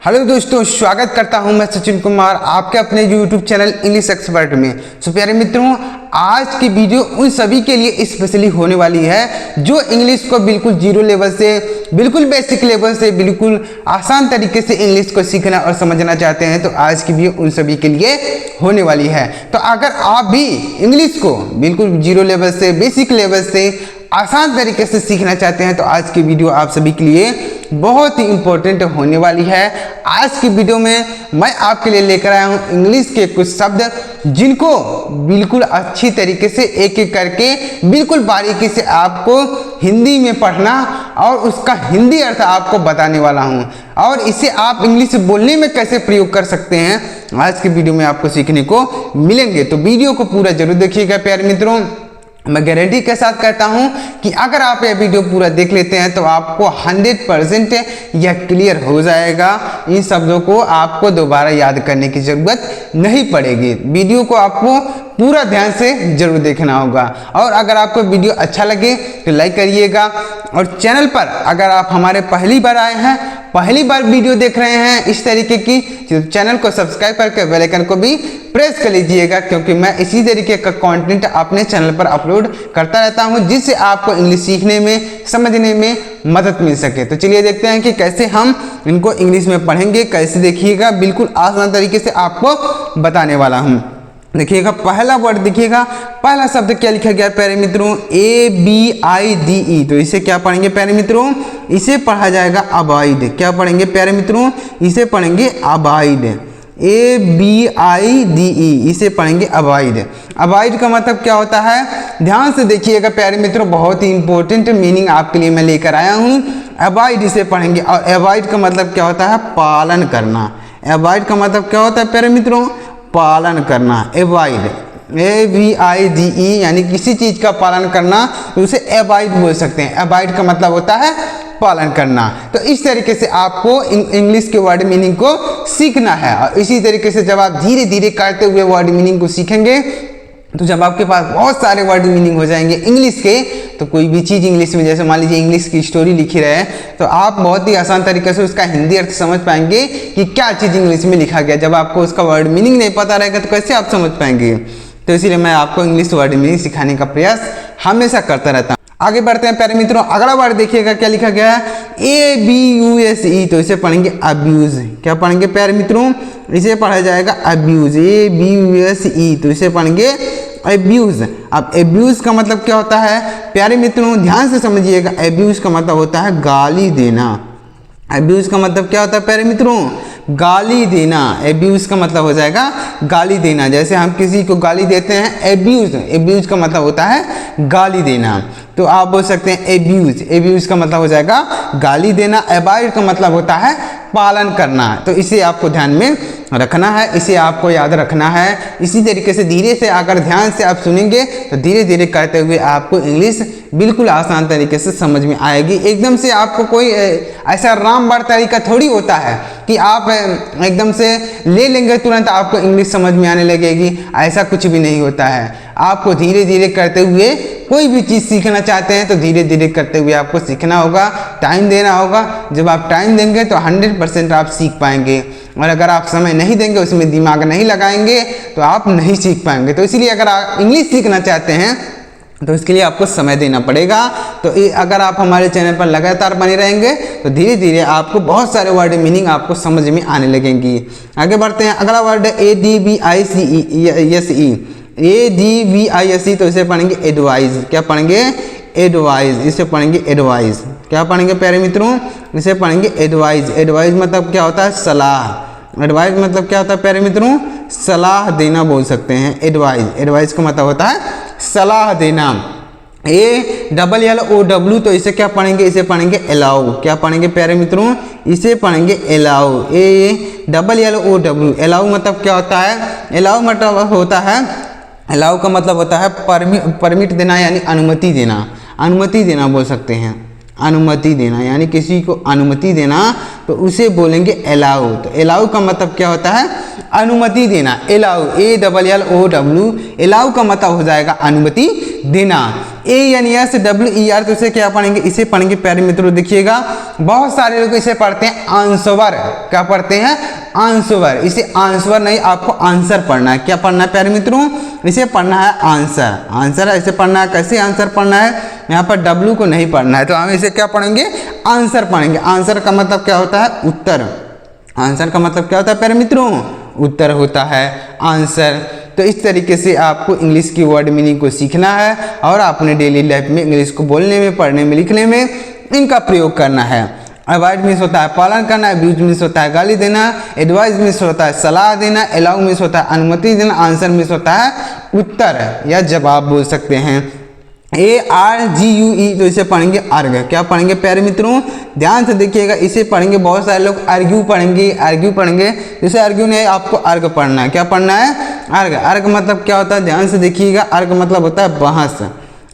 Hello दोस्तों, स्वागत करता हूं मैं सचिन कुमार आपके अपने YouTube चैनल इंग्लिश एक्सपर्ट में। सो प्यारे मित्रों, आज की वीडियो उन सभी के लिए स्पेशली होने वाली है जो इंग्लिश को बिल्कुल जीरो लेवल से, बिल्कुल बेसिक लेवल से, बिल्कुल आसान तरीके से इंग्लिश को सीखना और समझना चाहते हैं। तो आज की वीडियो उन सभी के लिए होने वाली है। तो अगर आप भी इंग्लिश को बिल्कुल जीरो लेवल से, बेसिक लेवल से आसान तरीके से सीखना चाहते हैं तो आज की वीडियो आप सभी के लिए बहुत ही इंपॉर्टेंट होने वाली है। आज की वीडियो में मैं आपके लिए लेकर आया हूं इंग्लिश के कुछ शब्द जिनको बिल्कुल अच्छी तरीके से एक एक करके बिल्कुल बारीकी से आपको हिंदी में पढ़ना और उसका हिंदी अर्थ आपको बताने वाला हूं, और इसे आप इंग्लिश बोलने में कैसे प्रयोग कर सकते हैं आज की वीडियो में आपको सीखने को मिलेंगे। तो वीडियो को पूरा जरूर देखिएगा प्यारे मित्रों। मैं गारंटी के साथ कहता हूं कि अगर आप ये वीडियो पूरा देख लेते हैं तो आपको 100% यह क्लियर हो जाएगा। इन शब्दों को आपको दोबारा याद करने की जरूरत नहीं पड़ेगी। वीडियो को आपको पूरा ध्यान से जरूर देखना होगा, और अगर आपको वीडियो अच्छा लगे तो लाइक करिएगा, और चैनल पर अगर आप हमारे पहली बार आए हैं, पहली बार वीडियो देख रहे हैं इस तरीके की, तो चैनल को सब्सक्राइब करके बेल आइकन को भी प्रेस कर लीजिएगा, क्योंकि मैं इसी तरीके का कंटेंट अपने चैनल पर अपलोड करता रहता हूं जिससे आपको इंग्लिश सीखने में, समझने में मदद मिल सके। तो चलिए देखते हैं कि कैसे हम इनको इंग्लिश में पढ़ेंगे। कैसे देखिएगा, बिल्कुल आसान तरीके से आपको बताने वाला हूँ। देखिएगा, पहला वर्ड देखिएगा, पहला शब्द क्या लिखा गया प्यारे मित्रों, ABIDE। तो इसे क्या पढ़ेंगे प्यारे मित्रों, इसे पढ़ा जाएगा अबाइड। क्या पढ़ेंगे प्यारे मित्रों, इसे पढ़ेंगे अबाइड। ABIDE, इसे पढ़ेंगे अबाइड। अबाइड का मतलब क्या होता है, ध्यान से देखिएगा प्यारे मित्रों, बहुत ही इंपॉर्टेंट मीनिंग आपके लिए मैं लेकर आया हूँ। अबाइड इसे पढ़ेंगे, और अबाइड का मतलब क्या होता है, पालन करना। अबाइड का मतलब क्या होता है प्यारे मित्रों, पालन करना। अवॉइड, ABIDE, यानी किसी चीज का पालन करना, तो उसे अवॉइड बोल सकते हैं। अवॉइड का मतलब होता है पालन करना। तो इस तरीके से आपको इंग्लिश के वर्ड मीनिंग को सीखना है, और इसी तरीके से जब आप धीरे धीरे करते हुए वर्ड मीनिंग को सीखेंगे तो जब आपके पास बहुत सारे वर्ड मीनिंग हो जाएंगे इंग्लिश के, तो कोई भी चीज़ इंग्लिश में, जैसे मान लीजिए इंग्लिश की स्टोरी लिखी रहे, तो आप बहुत ही आसान तरीके से उसका हिंदी अर्थ समझ पाएंगे कि क्या चीज़ इंग्लिश में लिखा गया। जब आपको उसका वर्ड मीनिंग नहीं पता रहेगा तो कैसे आप समझ पाएंगे। तो इसीलिए मैं आपको इंग्लिश वर्ड मीनिंग सिखाने का प्रयास हमेशा करता रहता हूँ। आगे बढ़ते हैं प्यारे मित्रों, अगला वर्ड देखिएगा क्या लिखा गया है, ABUSE। तो इसे पढ़ेंगे अब्यूज। क्या पढ़ेंगे प्यारे मित्रों, इसे पढ़ा जाएगा अब्यूज। ABUSE, तो इसे पढ़ेंगे अब्यूज। अब अब्यूज का मतलब क्या होता है प्यारे मित्रों, ध्यान से समझिएगा। अब्यूज का मतलब होता है गाली देना। अब्यूज का मतलब क्या होता है प्यारे मित्रों, गाली देना। अब्यूज का मतलब हो जाएगा गाली देना। जैसे हम किसी को गाली देते हैं, अब्यूज, अब्यूज का मतलब होता है गाली देना। तो आप बोल सकते हैं एब्यूज। एब्यूज का मतलब हो जाएगा गाली देना। अवॉइड का मतलब होता है पालन करना। तो इसे आपको ध्यान में रखना है, इसे आपको याद रखना है। इसी तरीके से धीरे से अगर ध्यान से आप सुनेंगे तो धीरे धीरे करते हुए आपको इंग्लिश बिल्कुल आसान तरीके से समझ में आएगी। एकदम से आपको कोई ऐसा रामबाण तरीका थोड़ी होता है कि आप एकदम से ले लेंगे तुरंत आपको इंग्लिश समझ में आने लगेगी, ऐसा कुछ भी नहीं होता है। आपको धीरे धीरे करते हुए कोई भी चीज़ सीखना चाहते हैं तो धीरे धीरे करते हुए आपको सीखना होगा, टाइम देना होगा। जब आप टाइम देंगे तो 100% आप सीख पाएंगे, और अगर आप समय नहीं देंगे, उसमें दिमाग नहीं लगाएंगे, तो आप नहीं सीख पाएंगे। तो इसलिए अगर आप इंग्लिश सीखना चाहते हैं तो इसके लिए आपको समय देना पड़ेगा। तो अगर आप हमारे चैनल पर लगातार बने रहेंगे तो धीरे धीरे आपको बहुत सारे वर्ड मीनिंग आपको समझ में आने लगेंगी। आगे बढ़ते हैं, अगला वर्ड ADVICE। ADVICE, तो इसे पढ़ेंगे एडवाइज। क्या पढ़ेंगे, एडवाइज। इसे पढ़ेंगे एडवाइज। क्या पढ़ेंगे प्यारे मित्रों, इसे पढ़ेंगे एडवाइज। एडवाइज मतलब क्या होता है, सलाह। एडवाइज मतलब क्या होता है प्यारे मित्रों, सलाह देना बोल सकते हैं। एडवाइज, एडवाइज का मतलब होता है सलाह देना। ALLOW, तो इसे क्या पढ़ेंगे, इसे पढ़ेंगे अलाउ। क्या पढ़ेंगे प्यारे मित्रों, इसे पढ़ेंगे अलाउ। ALLOW। अलाउ मतलब क्या होता है, अलाउ मतलब होता है, अलाउ का मतलब होता है परमिट देना, यानी अनुमति देना। अनुमति देना बोल सकते हैं, अनुमति देना, यानी किसी को अनुमति देना, तो उसे बोलेंगे अलाउ। तो अलाउ का मतलब क्या होता है, अनुमति देना, अलाउ, ALLOW, अलाउ का मतलब हो जाएगा अनुमति देना। ANSWER तो इसे क्या पढ़ेंगे, इसे पढ़ेंगे प्यारे मित्रों देखिएगा, बहुत सारे लोग इसे पढ़ते हैं आंसवर, क्या पढ़ते हैं आंसवर, इसे आंसवर नहीं आपको आंसर पढ़ना है। क्या पढ़ना है प्यारे मित्रों, इसे पढ़ना है आंसर, आंसर इसे पढ़ना है। कैसे आंसर पढ़ना है, यहाँ पर W को नहीं पढ़ना है, तो हम इसे क्या पढ़ेंगे आंसर पढ़ेंगे। आंसर का मतलब क्या होता है उत्तर, आंसर का मतलब क्या होता है प्यारे मित्रों उत्तर होता है आंसर। तो इस तरीके से आपको इंग्लिश की वर्ड मीनिंग को सीखना है और अपने डेली लाइफ में इंग्लिश को बोलने में, पढ़ने में, लिखने में इनका प्रयोग करना है। अवॉइड मीन्स होता है पालन करना, अब्यूज मीन्स होता है गाली देना, एडवाइस मीन्स होता है सलाह देना, अलाउ मीन्स होता है अनुमति देना, आंसर मीन्स होता है उत्तर या जवाब बोल सकते हैं। ARGUE तो इसे पढ़ेंगे अर्ग, क्या पढ़ेंगे प्यारे मित्रों ध्यान से देखिएगा, इसे पढ़ेंगे। बहुत सारे लोग आर्ग्यू पढ़ेंगे, आर्ग्यू पढ़ेंगे, जैसे आर्ग्यू नहीं आपको अर्ग पढ़ना है। क्या पढ़ना है अर्ग, अर्ग मतलब क्या होता है ध्यान से देखिएगा, अर्ग मतलब होता है बहस,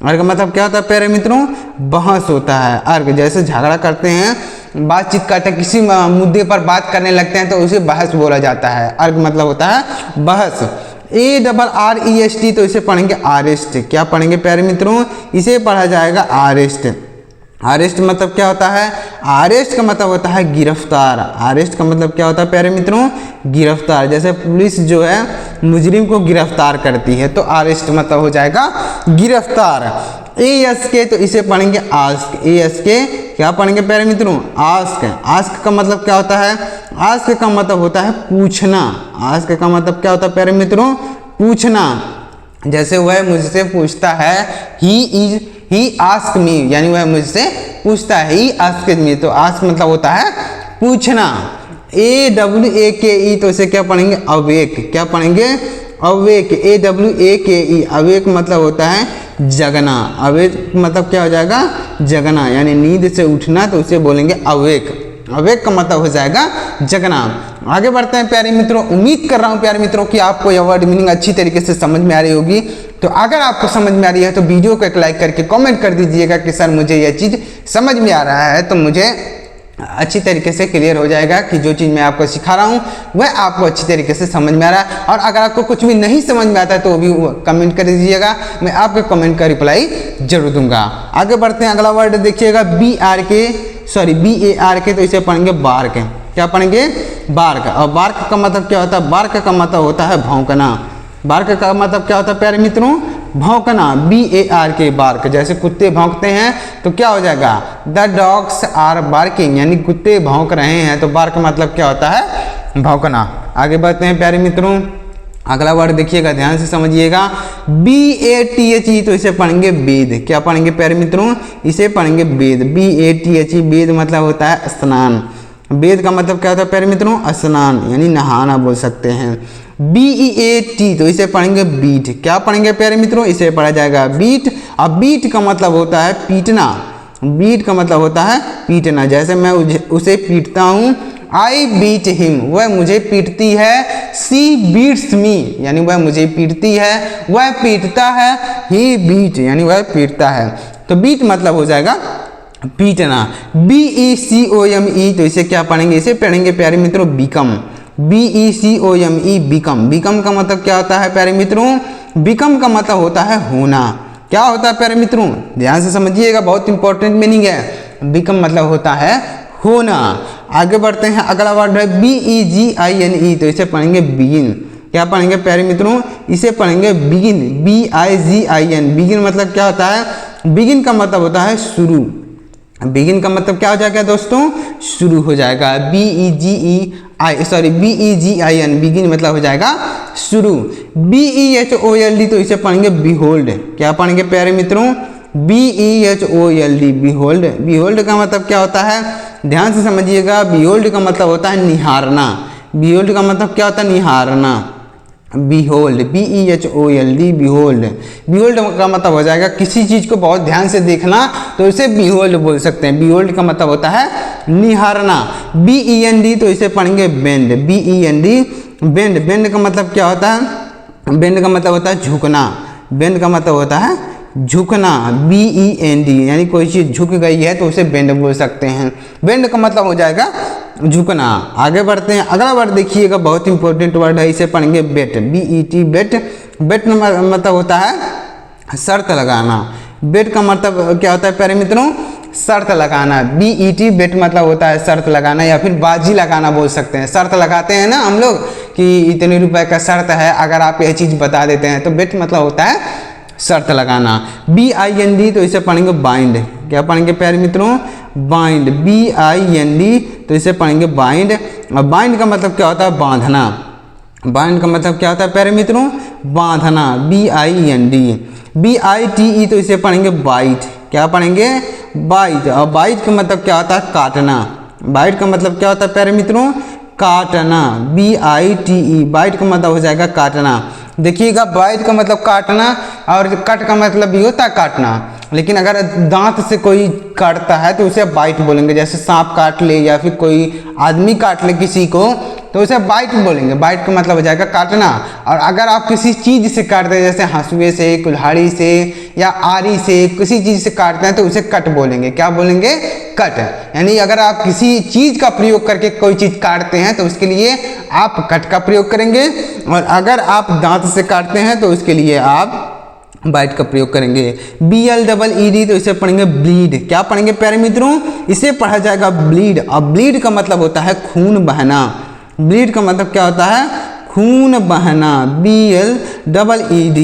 अर्ग मतलब क्या होता है प्यारे मित्रों बहस होता है अर्ग। जैसे झगड़ा करते हैं, बातचीत करते हैं, किसी मुद्दे पर बात करने लगते हैं तो उसे बहस बोला जाता है, अर्ग मतलब होता है बहस। ARREST तो इसे पढ़ेंगे आरेस्ट, क्या पढ़ेंगे प्यारे मित्रों इसे पढ़ा जाएगा आरेस्ट। अरेस्ट मतलब क्या होता है, अरेस्ट का मतलब होता है गिरफ्तार, अरेस्ट का मतलब क्या होता है प्यारे मित्रों गिरफ्तार। जैसे पुलिस जो है मुजरिम को गिरफ्तार करती है तो अरेस्ट मतलब हो जाएगा गिरफ्तार। ASK तो इसे पढ़ेंगे आस्क, ASK क्या पढ़ेंगे प्यारे मित्रों आस्क। आस्क का मतलब क्या होता है, आस्क का मतलब होता है पूछना, आस्क का मतलब क्या होता है प्यारे मित्रों पूछना। जैसे वह मुझसे पूछता है, ही आस्क मी, यानी वह मुझसे पूछता है, ही आस्क मी, तो आस्क मतलब होता है पूछना। AWAKE तो इसे क्या पढ़ेंगे अवेक, क्या पढ़ेंगे अवेक, AWAKE अवेक मतलब होता है जगना, अवेक मतलब क्या हो जाएगा जगना, यानी नींद से उठना तो उसे बोलेंगे अवेक, अवेक का मतलब हो जाएगा जगना। आगे बढ़ते हैं प्यारे मित्रों, उम्मीद कर रहा हूं प्यारे मित्रों कि आपको यह वर्ड मीनिंग अच्छी तरीके से समझ में आ रही होगी। तो अगर आपको समझ में आ रही है तो वीडियो को एक लाइक करके कमेंट कर दीजिएगा कि सर मुझे यह चीज़ समझ में आ रहा है, तो मुझे अच्छी तरीके से क्लियर हो जाएगा कि जो चीज़ मैं आपको सिखा रहा हूँ वह आपको अच्छी तरीके से समझ में आ रहा है। और अगर आपको कुछ भी नहीं समझ में आता है तो वो भी कमेंट कर दीजिएगा, मैं आपके कमेंट का रिप्लाई जरूर दूंगा। आगे बढ़ते हैं, अगला वर्ड देखिएगा BARK तो इसे पढ़ेंगे बार्क, क्या पढ़ेंगे बार्क। और बार्क का मतलब क्या होता है, बार्क का मतलब होता है भौंकना, बार्क का मतलब क्या होता है प्यारे मित्रों भौंकना, BARK बार्क। जैसे कुत्ते भौंकते हैं तो क्या हो जाएगा द डॉग्स आर बार्किंग, यानी कुत्ते भौंक रहे हैं, तो बार्क मतलब क्या होता है भौंकना। आगे बढ़ते हैं प्यारे मित्रों, अगला वर्ड देखिएगा ध्यान से समझिएगा, BATHE तो इसे पढ़ेंगे वेद, क्या पढ़ेंगे प्यारे मित्रों इसे पढ़ेंगे वेद, BATHE वेद मतलब होता है स्नान। वेद का मतलब क्या होता है प्यारे मित्रों स्नान, यानी नहाना बोल सकते हैं। BEAT तो इसे पढ़ेंगे बीट, क्या पढ़ेंगे प्यारे मित्रों इसे पढ़ा जाएगा बीट। अब बीट का मतलब होता है पीटना, बीट का मतलब होता है पीटना। जैसे मैं उसे पीटता हूँ, आई बीट हिम, वह मुझे पीटती है, सी बीट्स मी, यानी वह मुझे पीटती है, वह पीटता है, ही बीट यानी वह पीटता है। तो बीट मतलब हो जाएगा पीटना। BECOME तो इसे क्या पढ़ेंगे, इसे पढ़ेंगे प्यारे मित्रों बिकम, BECOME बिकम। बिकम का मतलब क्या होता है प्यारे मित्रों, बिकम का मतलब होता है होना। क्या होता है प्यारे मित्रों ध्यान से समझिएगा, बहुत इंपॉर्टेंट मीनिंग है। बिकम मतलब होता है होना। आगे बढ़ते हैं, अगला वर्ड है BEGINE तो इसे पढ़ेंगे बिगिन, क्या पढ़ेंगे प्यारे मित्रों इसे पढ़ेंगे बिगिन, BIGIN। बिगिन मतलब क्या होता है, बिगिन का मतलब होता है शुरू, बिगिन का मतलब क्या हो जाएगा दोस्तों शुरू हो जाएगा, BEGIN बिगिन मतलब हो जाएगा शुरू। BEHOLD तो इसे पढ़ेंगे बिहोल्ड, क्या पढ़ेंगे प्यारे मित्रों BEHOLD बिहोल्ड। बिहोल्ड का मतलब क्या होता है ध्यान से समझिएगा, बिहोल्ड का मतलब होता है निहारना, बिहोल्ड का मतलब क्या होता है निहारना, बिहोल्ड BEHOLD बिहोल्ड। बिहोल्ड का मतलब हो जाएगा किसी चीज़ को बहुत ध्यान से देखना, तो इसे बिहोल्ड बोल सकते हैं। बिहोल्ड का मतलब होता है निहारना। BEND तो इसे पढ़ेंगे बेंड, BEND बेंड। बेंड का मतलब क्या होता है, बेंड का मतलब होता है झुकना, बेंड का मतलब होता है झुकना, BEND यानी कोई चीज़ झुक गई है तो उसे बेंड बोल सकते हैं। बेंड का मतलब हो जाएगा झुकना। आगे बढ़ते हैं, अगला वर्ड देखिएगा, बहुत इंपॉर्टेंट वर्ड है, इसे पढ़ेंगे बेट, BET बेट। बेट मतलब होता है शर्त लगाना। बेट का मतलब क्या होता है प्यारे मित्रों? शर्त लगाना। BET बेट मतलब होता है शर्त लगाना या फिर बाजी लगाना बोल सकते हैं। शर्त लगाते हैं ना हम लोग कि इतने रुपए का शर्त है, अगर आप यह चीज़ बता देते हैं, तो बेट मतलब होता है शर्त लगाना। BIND तो इसे पढ़ेंगे बाइंड। क्या पढ़ेंगे प्यारे मित्रों? बाइंड, BIND तो इसे पढ़ेंगे बाइंड। और बाइंड का मतलब क्या होता है? बांधना। बाइंड का मतलब क्या होता है प्यारे मित्रों? बांधना, BIND। BITE तो इसे पढ़ेंगे बाइट। क्या पढ़ेंगे? बाइट। और बाइट का मतलब क्या होता है? काटना। बाइट का मतलब क्या होता है प्यारे मित्रों? काटना, BITE। बाइट का मतलब हो जाएगा काटना। देखिएगा, बाइट का मतलब काटना और कट का मतलब भी होता है काटना, लेकिन अगर दांत से कोई काटता है तो उसे बाइट बोलेंगे। जैसे सांप काट ले या फिर कोई आदमी काट ले किसी को, तो उसे बाइट बोलेंगे। बाइट का मतलब हो जाएगा काटना। और अगर आप किसी चीज़ से काटते हैं, जैसे हंसुए से, कुल्हाड़ी से या आरी से, किसी चीज़ से काटते हैं, तो उसे कट बोलेंगे। क्या बोलेंगे? कट। यानी अगर आप किसी चीज़ का प्रयोग करके कोई चीज़ काटते हैं तो उसके लिए आप कट का प्रयोग करेंगे, और अगर आप दांत से काटते हैं तो उसके लिए आप बाइट का प्रयोग करेंगे। BLEED तो इसे पढ़ेंगे ब्लीड। क्या पढ़ेंगे प्यारे मित्रों? इसे पढ़ा जाएगा ब्लीड। और ब्लीड का मतलब होता है खून बहना। ब्लीड का मतलब क्या होता है? खून बहना, BLEED।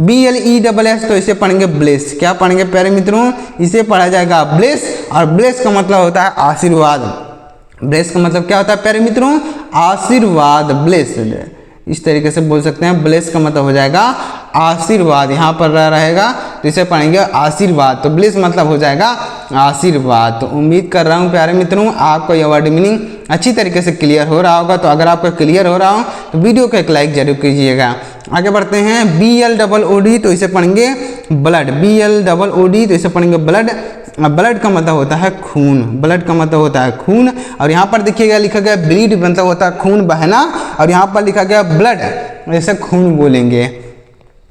BLESS तो इसे पढ़ेंगे ब्लेस। क्या पढ़ेंगे प्यारे मित्रों? इसे पढ़ा जाएगा ब्लेस। और ब्लेस का मतलब होता है आशीर्वाद। ब्लेस का मतलब क्या होता है प्यारे मित्रों? आशीर्वाद, ब्लेस्ड। इस तरीके से बोल सकते हैं। ब्लेस का मतलब हो जाएगा आशीर्वाद, यहाँ पर रहेगा तो इसे पढ़ेंगे आशीर्वाद। तो ब्लेस मतलब हो जाएगा आशीर्वाद। तो उम्मीद कर रहा हूँ प्यारे मित्रों आपको यह वर्ड मीनिंग अच्छी तरीके से क्लियर हो रहा होगा। तो अगर आपको क्लियर हो रहा हो तो वीडियो को एक लाइक जरूर कीजिएगा। आगे बढ़ते हैं, BLOOD तो इसे पढ़ेंगे ब्लड। BLOOD तो इसे पढ़ेंगे ब्लड। ब्लड का मतलब होता है खून। ब्लड का मतलब होता है खून। और यहाँ पर देखिएगा लिखा गया ब्लीड मतलब होता है खून बहना, और यहाँ पर लिखा गया ब्लड, जैसे खून बोलेंगे।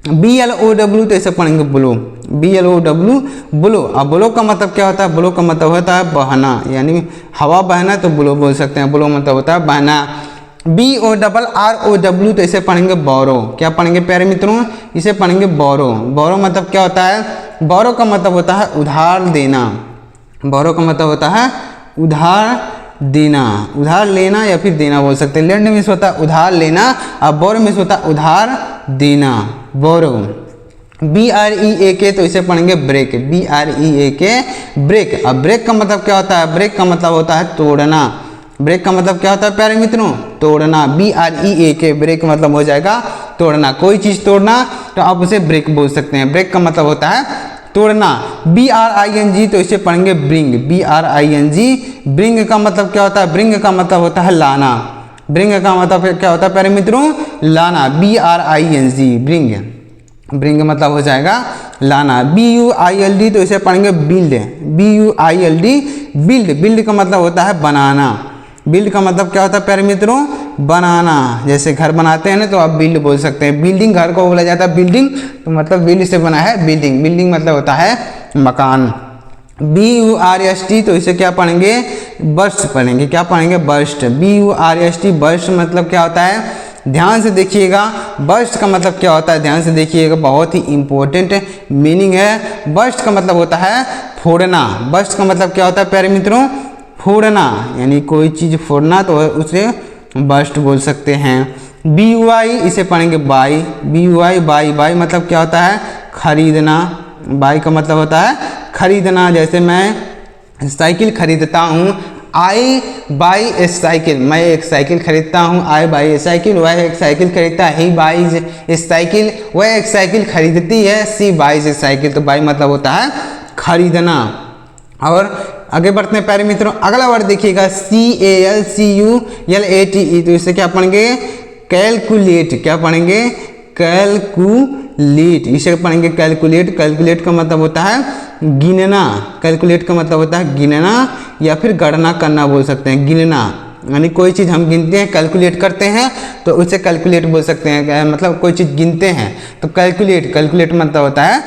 BLOW तो इसे पढ़ेंगे ब्लो। BLOW blow. अब ब्लो का मतलब क्या होता है? ब्लो का मतलब होता है बहना, यानी हवा बहना, तो ब्लो बोल सकते हैं। ब्लो मतलब होता है बहना। BORROW तो इसे पढ़ेंगे बोरो। क्या पढ़ेंगे प्यारे मित्रों? इसे पढ़ेंगे बोरो। बोरो मतलब क्या होता है? बोरो का मतलब होता है उधार देना। बोरो का मतलब होता है उधार देना, उधार लेना या फिर देना बोल सकते हैं। लेंड मीन्स होता है उधार लेना, और बोरो मीन्स होता है उधार देना, बोरो। BREAK तो इसे पढ़ेंगे ब्रेक। BREAK break. अब ब्रेक का मतलब क्या होता है? ब्रेक का मतलब होता है तोड़ना। ब्रेक का मतलब क्या होता है प्यारे मित्रों? तोड़ना। BREAK ब्रेक मतलब हो जाएगा तोड़ना। कोई चीज़ तोड़ना तो आप उसे ब्रेक बोल सकते हैं। ब्रेक का मतलब होता है तोड़ना। BRING तो इसे पढ़ेंगे ब्रिंग। BRING ब्रिंग का मतलब क्या होता है? ब्रिंग का मतलब होता है लाना। ब्रिंग का मतलब क्या होता है प्यारे मित्रों? लाना। BRING bring. ब्रिंग मतलब हो जाएगा लाना। BUILD तो इसे पढ़ेंगे बिल्ड। BUILD build. बिल्ड का मतलब होता है बनाना। बिल्ड का मतलब क्या होता है प्यारे मित्रों? बनाना। जैसे घर बनाते हैं ना, तो आप बिल्ड बोल सकते हैं। बिल्डिंग घर को बोला जाता है बिल्डिंग, तो मतलब बिल्ड से बना है बिल्डिंग। बिल्डिंग मतलब होता है मकान। BURST तो इसे क्या पढ़ेंगे? बर्स्ट पढ़ेंगे। क्या पढ़ेंगे? बर्स्ट। BURST बर्स्ट मतलब क्या होता है? ध्यान से देखिएगा, बर्स्ट का मतलब क्या होता है? ध्यान से देखिएगा, बहुत ही इंपॉर्टेंट मीनिंग है। बर्स्ट का मतलब होता है फोड़ना। बर्स्ट का मतलब क्या होता है प्यारे मित्रों? फोड़ना, यानी कोई चीज़ फोड़ना, तो उसे बर्स्ट बोल सकते हैं। BUI इसे पढ़ेंगे बाई। BUI by. बाई मतलब क्या होता है? खरीदना। बाई का मतलब होता है खरीदना। जैसे मैं साइकिल खरीदता हूँ, आई बाई ए साइकिल, मैं एक साइकिल खरीदता हूँ। आई बाई ए साइकिल, वह एक साइकिल खरीदता है। ही बाईज ए साइकिल, वह एक साइकिल खरीदती है। सी बाईज ए साइकिल। तो बाई मतलब होता है खरीदना। और आगे बढ़ते हैं प्यारे मित्रों, अगला वर्ड देखिएगा CALCULATE तो इसे क्या पढ़ेंगे? कैलकुलेट। क्या पढ़ेंगे? कैलकुलेट। इसे पढ़ेंगे कैलकुलेट। कैलकुलेट का मतलब होता है गिनना। कैलकुलेट का मतलब होता है गिनना या फिर गणना करना बोल सकते हैं। गिनना यानी कोई चीज़ हम गिनते हैं, कैलकुलेट करते हैं, तो उसे कैलकुलेट बोल सकते हैं। मतलब कोई चीज़ गिनते हैं तो कैलकुलेट। कैलकुलेट मतलब होता है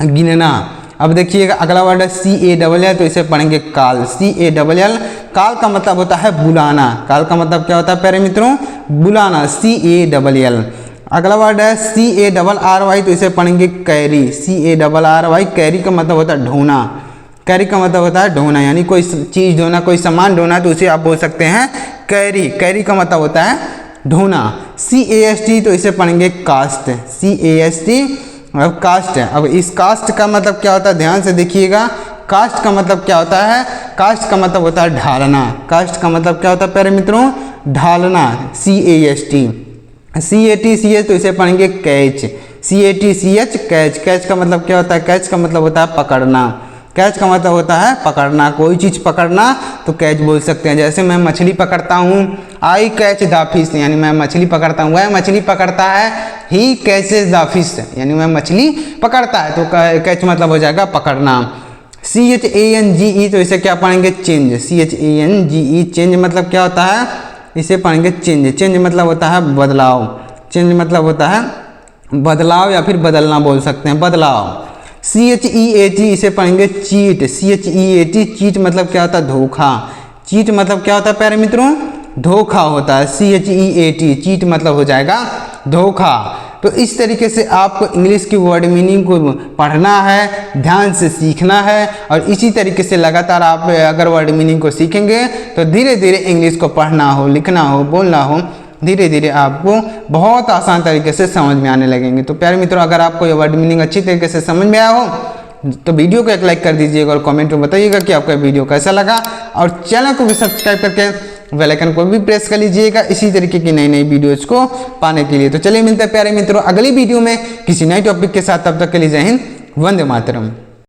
गिनना। अब देखिएगा अगला वर्ड है CALL तो इसे पढ़ेंगे काल। CALL काल का मतलब होता है बुलाना। काल का मतलब क्या होता है प्यारे मित्रों? बुलाना, CALL। अगला वर्ड है CARRY, तो इसे पढ़ेंगे कैरी, CARRY। कैरी का मतलब होता है ढोना। कैरी का मतलब होता है ढोना, यानी कोई चीज़ ढोना, कोई सामान ढोना, तो उसे आप बोल सकते हैं कैरी। कैरी का मतलब होता है ढोना। CAST, तो इसे पढ़ेंगे कास्ट, CAST। अब कास्ट है, अब इस कास्ट का मतलब क्या होता है? ध्यान से देखिएगा। कास्ट का मतलब क्या होता है? कास्ट का मतलब होता है ढालना। कास्ट का मतलब क्या होता है प्यारे मित्रों? ढालना, CAST। CATCH, तो इसे पढ़ेंगे कैच, CATCH, कैच। कैच का मतलब क्या होता है? कैच का मतलब होता है पकड़ना। कैच का मतलब होता है पकड़ना, कोई चीज़ पकड़ना तो कैच बोल सकते हैं। जैसे मैं मछली पकड़ता हूँ, आई कैच द फिश, यानी मैं मछली पकड़ता हूँ, वह मछली पकड़ता है, ही कैचेज द फिश, यानी वह मछली पकड़ता है, तो कैच मतलब हो जाएगा पकड़ना। CHANGE, तो इसे क्या पढ़ेंगे? Change, CHANGE। चेंज मतलब क्या होता है? इसे पढ़ेंगे चेंज। चेंज मतलब होता है बदलाव। चेंज मतलब होता है बदलाव या फिर बदलना बोल सकते हैं, बदलाव। CHEAT, इसे पढ़ेंगे चीट, CHEAT। चीट मतलब क्या होता है? धोखा। चीट मतलब क्या होता है प्यारे मित्रों? धोखा होता है, CHEAT। चीट मतलब हो जाएगा धोखा। तो इस तरीके से आपको इंग्लिश की वर्ड मीनिंग को पढ़ना है, ध्यान से सीखना है, और इसी तरीके से लगातार आप अगर वर्ड मीनिंग को सीखेंगे तो धीरे धीरे इंग्लिश को पढ़ना हो, लिखना हो, बोलना हो, धीरे धीरे आपको बहुत आसान तरीके से समझ में आने लगेंगे। तो प्यारे मित्रों, अगर आपको ये वर्ड मीनिंग अच्छी तरीके से समझ में आया हो तो वीडियो को एक लाइक कर दीजिएगा और कमेंट में बताइएगा कि आपका वीडियो कैसा लगा, और चैनल को भी सब्सक्राइब करके बेल आइकन को भी प्रेस कर लीजिएगा इसी तरीके की नई नई वीडियोज़ को पाने के लिए। तो चलिए मिलते हैं प्यारे मित्रों अगली वीडियो में किसी नए टॉपिक के साथ। तब तक के लिए जय हिंद, वंदे मातरम।